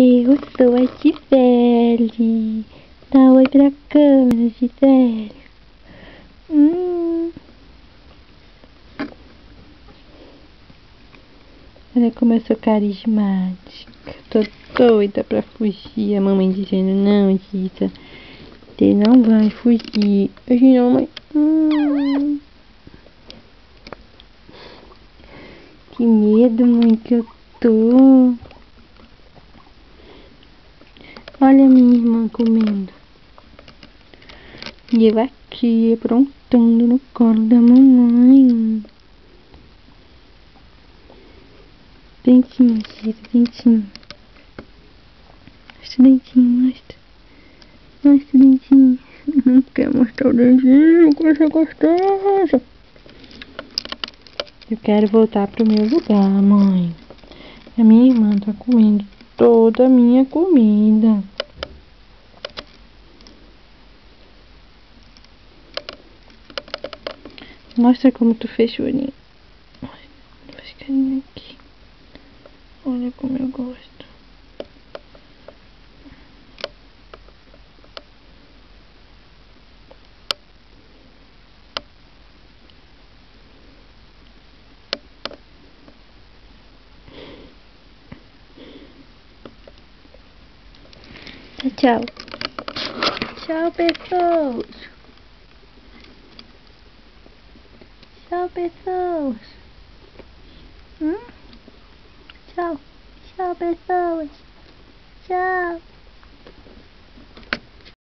Eu sou a Gisele. Dá oi pra câmera, Gisele. Olha como eu sou carismática. Tô doida pra fugir. A mamãe dizendo, não, Gisa, você não vai fugir. Hoje não, mãe. Que medo, mãe, que eu tô. Olha a minha irmã comendo. E eu aqui aprontando no colo da mamãe. Dentinho, Gisa, dentinho. Mostra o dentinho, mostra. Mostra o dentinho. Não quer mostrar o dentinho, coisa gostosa. Eu quero voltar pro meu lugar, mãe. A minha irmã tá comendo toda a minha comida. Mostra como tu fez o olhinho. Faz carinho aqui. Olha como eu gosto. Tchau. Tchau, pessoas. Tchau, pessoas. Tchau. Tchau, pessoas. Tchau.